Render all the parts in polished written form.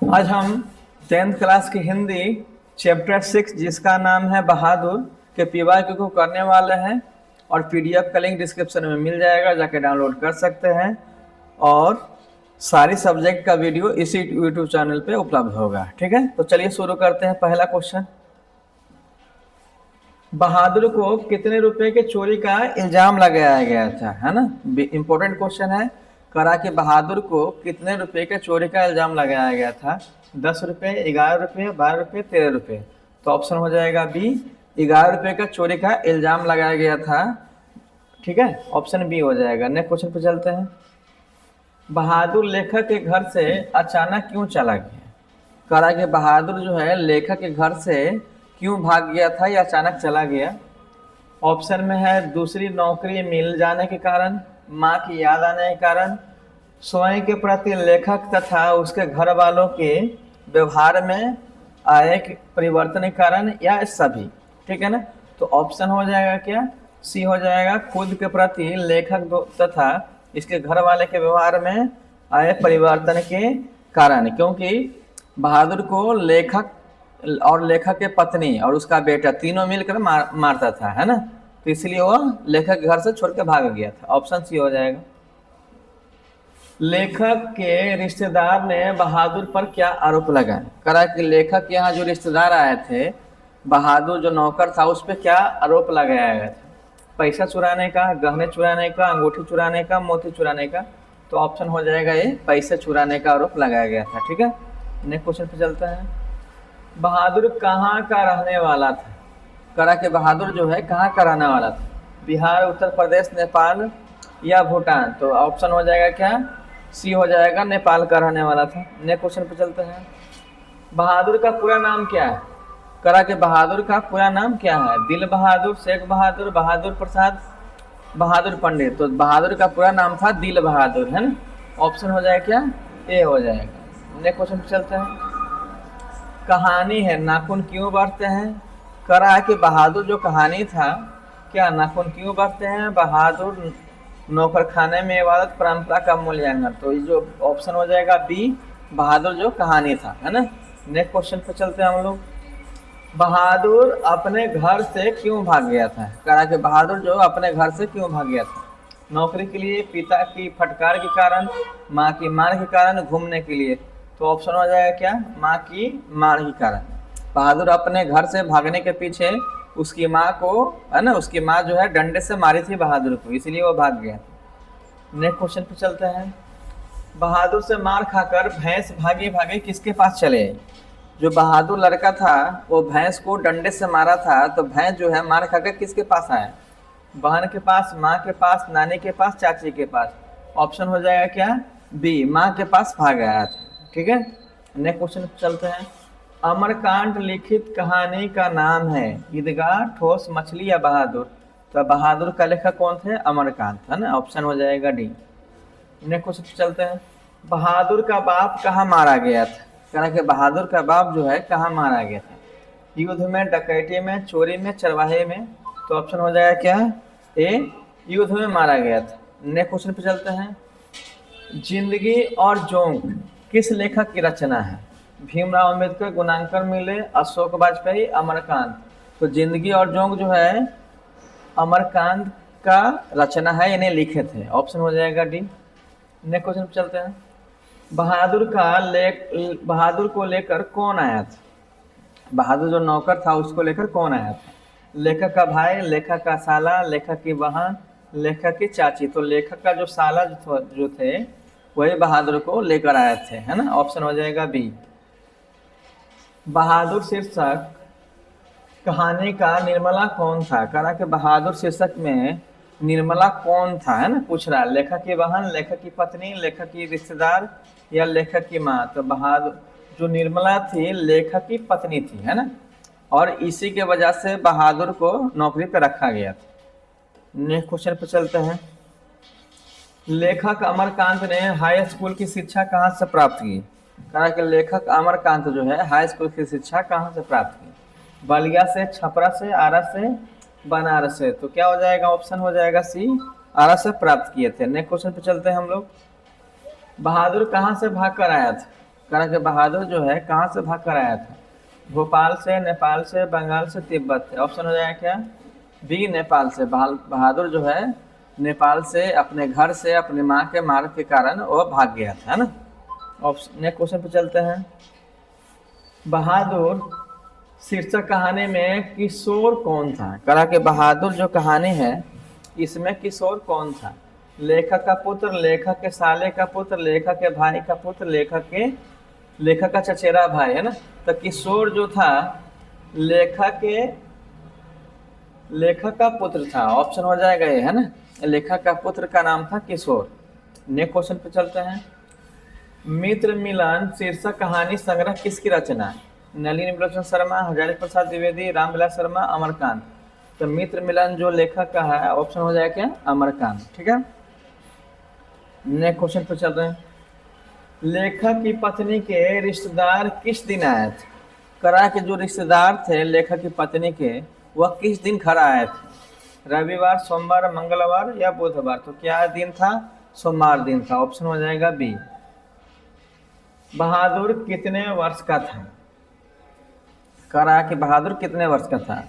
आज हम 10th class की हिंदी चैप्टर 6 जिसका नाम है बहादुर के पीवाईक्यू को करने वाले हैं और पीडीएफ का लिंक डिस्क्रिप्शन में मिल जाएगा, जाके डाउनलोड कर सकते हैं। और सारी सब्जेक्ट का वीडियो इसी यूट्यूब चैनल पे उपलब्ध होगा। ठीक है, तो चलिए शुरू करते हैं। पहला क्वेश्चन, बहादुर को कितने रुपए के चोरी का इल्जाम लगाया गया था, है ना। इंपॉर्टेंट क्वेश्चन है। करा कि बहादुर को कितने रुपए के चोरी का इल्जाम लगाया गया था। 10 रुपये, 11 रुपये, 12 रुपये, 13 रुपये। तो ऑप्शन हो जाएगा बी, 11 रुपये का चोरी का इल्जाम लगाया गया था। ठीक है, ऑप्शन बी हो जाएगा। नेक्स्ट क्वेश्चन पे चलते हैं। बहादुर लेखक के घर से अचानक क्यों चला गया। करा कि बहादुर जो है लेखक के घर से क्यों भाग गया था या अचानक चला गया। ऑप्शन में है दूसरी नौकरी मिल जाने के कारण, माँ की याद आने के कारण, स्वयं के प्रति लेखक तथा उसके घर वालों के व्यवहार में आए परिवर्तन के कारण, या सभी। ठीक है ना, तो ऑप्शन हो जाएगा क्या, सी हो जाएगा, खुद के प्रति लेखक तथा इसके घर वाले के व्यवहार में आए परिवर्तन के कारण। क्योंकि बहादुर को लेखक और लेखक के पत्नी और उसका बेटा तीनों मिलकर मारता था, है ना। तो इसलिए वो लेखक के घर से छोड़ के भाग गया था। ऑप्शन सी हो जाएगा। लेखक के रिश्तेदार ने बहादुर पर क्या आरोप लगाया। करा कि लेखक के यहाँ जो रिश्तेदार आए थे, बहादुर जो नौकर था उस पर क्या आरोप लगाया गया था। पैसा चुराने का, गहने चुराने का, अंगूठी चुराने का, मोती चुराने का। तो ऑप्शन हो जाएगा ये, पैसे चुराने का आरोप लगाया गया था। ठीक है, नेक्स्ट क्वेश्चन पे चलता है। बहादुर कहाँ का रहने वाला था। करा के बहादुर जो है कहाँ का रहने वाला था, बिहार, उत्तर प्रदेश, नेपाल या भूटान। तो ऑप्शन हो जाएगा क्या, सी हो जाएगा, नेपाल का रहने वाला था। नेक्स्ट क्वेश्चन पे चलते हैं। बहादुर का पूरा नाम क्या है। करा के बहादुर का पूरा नाम क्या है। दिल बहादुर, शेख बहादुर, बहादुर प्रसाद, बहादुर पंडित। तो बहादुर का पूरा नाम था दिल बहादुर, है ना। ऑप्शन हो जाएगा क्या, ए हो जाएगा। नेक्स्ट क्वेश्चन पे चलते हैं। कहानी है नाखून क्यों बढ़ते हैं। करा कि बहादुर जो कहानी था, क्या नाखून क्यों बढ़ते हैं। बहादुर नौकर खाने में इबादत, परंपरा का मूल्यांकन। तो ये जो ऑप्शन हो जाएगा बी, बहादुर जो कहानी था, है ना। नेक्स्ट क्वेश्चन पे चलते हैं हम लोग। बहादुर अपने घर से क्यों भाग गया था। करा कि बहादुर जो अपने घर से क्यों भाग गया था। नौकरी के लिए, पिता की फटकार के कारण, माँ की मार के कारण, घूमने के लिए। तो ऑप्शन हो जाएगा क्या, माँ की मार के कारण। बहादुर अपने घर से भागने के पीछे उसकी माँ को, है ना, उसकी माँ जो है डंडे से मारी थी बहादुर को, इसलिए वो भाग गया। नेक्स्ट क्वेश्चन पे चलते हैं। बहादुर से मार खाकर भैंस भागे भागे किसके पास चले। जो बहादुर लड़का था वो भैंस को डंडे से मारा था, तो भैंस जो है मार खाकर किसके पास आया। बहन के पास, माँ के पास, नानी के पास, चाची के पास। ऑप्शन हो जाएगा क्या, बी, माँ के पास भाग आया था। ठीक है, नेक्स्ट क्वेश्चन चलते हैं। अमरकांड लिखित कहानी का नाम है। ईदगाह, ठोस मछली या बहादुर। तो बहादुर का लेखक कौन थे, अमरकांत, है ना। ऑप्शन हो जाएगा डी। नेक्स्ट क्वेश्चन चलते हैं। बहादुर का बाप कहाँ मारा गया था। कहना कि बहादुर का बाप जो है कहाँ मारा गया था। युद्ध में, डकैती में, चोरी में, चरवाहे में। तो ऑप्शन हो जाएगा क्या, ए, युद्ध में मारा गया था। नेक्स्ट क्वेश्चन पे चलते हैं। जिंदगी और जोंक किस लेखक की रचना है। भीमराव अम्बेडकर, गुणांकर मिले, अशोक वाजपेयी, अमरकांत। तो जिंदगी और जोंक जो है अमरकांत का रचना है, यानी लिखे थे। ऑप्शन हो जाएगा डी। नेक्स्ट क्वेश्चन पे चलते हैं। बहादुर को लेकर कौन आया था। बहादुर जो नौकर था उसको लेकर कौन आया था। लेखक का भाई, लेखक का साला, लेखक की बहन, लेखक की चाची। तो लेखक का जो साला जो थे वही बहादुर को लेकर आए थे, है ना। ऑप्शन हो जाएगा बी। बहादुर शीर्षक कहानी का निर्मला कौन था। कहा कि बहादुर शीर्षक में निर्मला कौन था, है ना, पूछ रहा है। लेखक की बहन, लेखक की पत्नी, लेखक की रिश्तेदार या लेखक की माँ। तो बहादुर जो निर्मला थी लेखक की पत्नी थी, है ना। और इसी के वजह से बहादुर को नौकरी पर रखा गया था। नेक्स्ट क्वेश्चन पर चलते हैं। लेखक अमरकांत ने हाई स्कूल की शिक्षा कहाँ से प्राप्त की। कहा कि लेखक अमरकांत जो है हाई स्कूल की शिक्षा कहाँ से प्राप्त की। बलिया से, छपरा से, आरा से, बनारस से। तो क्या हो जाएगा, ऑप्शन हो जाएगा सी, आरा से प्राप्त किए थे। नेक्स्ट क्वेश्चन पे चलते हैं हम लोग। बहादुर कहाँ से भाग कर आया था। करा कि बहादुर जो है कहाँ से भाग कर आया था? भोपाल से, नेपाल से, बंगाल से, तिब्बत से। ऑप्शन हो जाएगा क्या? बी, नेपाल से। बहादुर जो है नेपाल से अपने घर से अपनी माँ के मार के कारण वो भाग गया था, है ना। ऑप्शन नेक्स्ट क्वेश्चन पे चलते हैं। बहादुर शीर्षक कहानी में किशोर कौन था? करा कि बहादुर जो कहानी है इसमें किशोर कौन था? लेखक का पुत्र, लेखक के साले का पुत्र, लेखक के भाई का पुत्र, लेखक का चचेरा भाई, है ना। तो किशोर जो था लेखक का पुत्र था। ऑप्शन हो जाएगा ये, है ना। लेखक का पुत्र का नाम था किशोर। नेक्स्ट क्वेश्चन पे चलते हैं। मित्र मिलन शीर्षक कहानी संग्रह किसकी रचना है? नलिनी विलोचन शर्मा, हजारी प्रसाद द्विवेदी, रामविलास शर्मा, अमरकांत। तो मित्र मिलन जो लेखक का है ऑप्शन हो जाएगा क्या? अमरकांत। ठीक है, नेक्स्ट क्वेश्चन पे चल रहे हैं। लेखक की पत्नी के रिश्तेदार किस दिन आए थे? करा के जो रिश्तेदार थे लेखक की पत्नी के वह किस दिन घर आए थे? रविवार, सोमवार, मंगलवार या बुधवार। तो क्या दिन था? सोमवार दिन था। ऑप्शन हो जाएगा बी। बहादुर कितने वर्ष का था? करा कि बहादुर कितने वर्ष का था?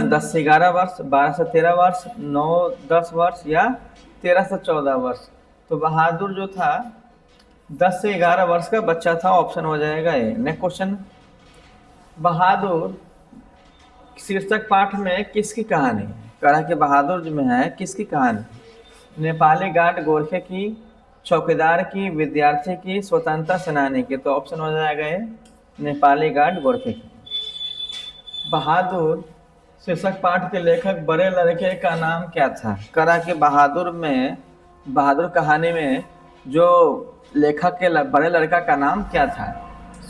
10 से 11 वर्ष, 12 से 13 वर्ष, 9-10 वर्ष या 13 से 14 वर्ष। तो बहादुर जो था 10 से 11 वर्ष का बच्चा था। ऑप्शन हो जाएगा ए। Next question. बहादुर शीर्षक पाठ में किसकी कहानी? कहा कि बहादुर में है किसकी कहानी? नेपाली गार्ड गोरखे की, चौकीदार की, विद्यार्थी की, स्वतंत्रता सेनानी की। तो ऑप्शन हो जाएगा ये नेपाली गार्ड गोरखे की। बहादुर शीर्षक पाठ के लेखक बड़े लड़के का नाम क्या था? करा कि बहादुर कहानी में जो लेखक के बड़े लड़का का नाम क्या था?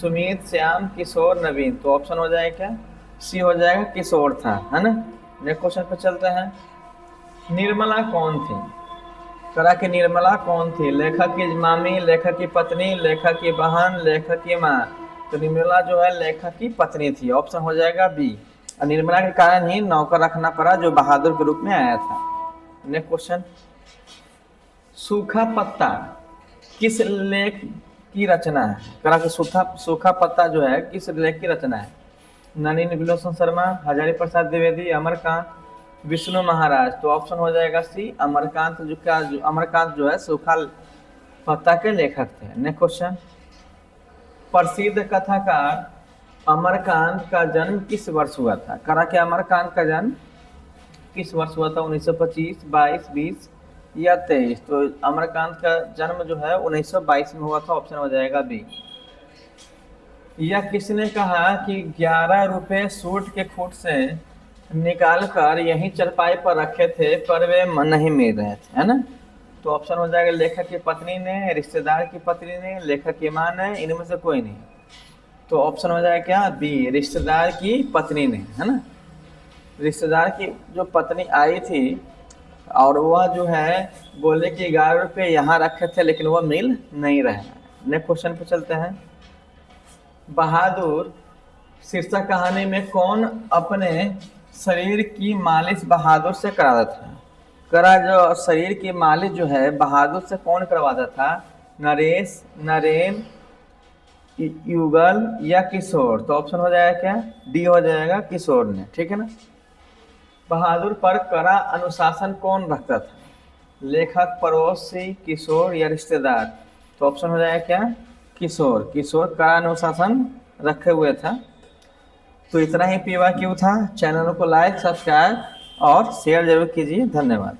सुमित, श्याम, किशोर, नवीन। तो ऑप्शन हो जाएगा क्या? सी हो जाएगा, किशोर था, है ना। नेक्स्ट क्वेश्चन पे चलते हैं। निर्मला कौन थी? करा कि निर्मला कौन थी? लेखक की मामी, लेखक की पत्नी, लेखक की बहन, लेखक की माँ। तो निर्मला जो है लेखक की पत्नी थी। ऑप्शन हो जाएगा बी। और निर्मला के कारण ही नौकर रखना पड़ा जो बहादुर के रूप में आया था। Next question. सूखा पत्ता किस लेख की रचना है? करा कि सूखा पत्ता जो है किस लेख की रचना है? नलिनी विलोचन शर्मा, हजारी प्रसाद द्विवेदी, अमरकांत, विष्णु महाराज। तो ऑप्शन हो जाएगा सी, अमरकांत। अमरकांत जो है सूखा पत्ता के लेखक थे। Next question. प्रसिद्ध कथाकार अमरकांत का जन्म किस वर्ष हुआ था? करा कि अमरकांत का जन्म किस वर्ष हुआ था? 1925, 22, 20 या 23। तो अमरकांत का जन्म जो है 1922 में हुआ था। ऑप्शन हो जाएगा बी। यह किसने कहा कि 11 रुपए सूट के खूट से निकाल कर यहीं चरपाई पर रखे थे पर वे नहीं मिल रहे थे, है ना। तो ऑप्शन हो जाएगा लेखक की पत्नी ने, रिश्तेदार की पत्नी ने, लेखक की मां ने, इनमें से कोई नहीं। तो ऑप्शन हो जाएगा क्या? बी, रिश्तेदार की पत्नी ने, है ना। रिश्तेदार की जो पत्नी आई थी और वह जो है बोले कि 11 रुपये यहाँ रखे थे लेकिन वह मिल नहीं रहे। नेक्स्ट क्वेश्चन पे चलते हैं। बहादुर शीर्षक कहानी में कौन अपने शरीर की मालिश बहादुर से कराता था? करा जो शरीर की मालिश जो है बहादुर से कौन करवाता था? नरेश, नरेन, युगल या किशोर। तो ऑप्शन हो जाएगा क्या? डी हो जाएगा, किशोर ने। ठीक है ना। बहादुर पर कड़ा अनुशासन कौन रखता था? लेखक, पड़ोसी, किशोर या रिश्तेदार। तो ऑप्शन हो जाएगा क्या? किशोर। किशोर कड़ा अनुशासन रखे हुए था। तो इतना ही PYQ था। चैनल को लाइक, सब्सक्राइब और शेयर जरूर कीजिए। धन्यवाद।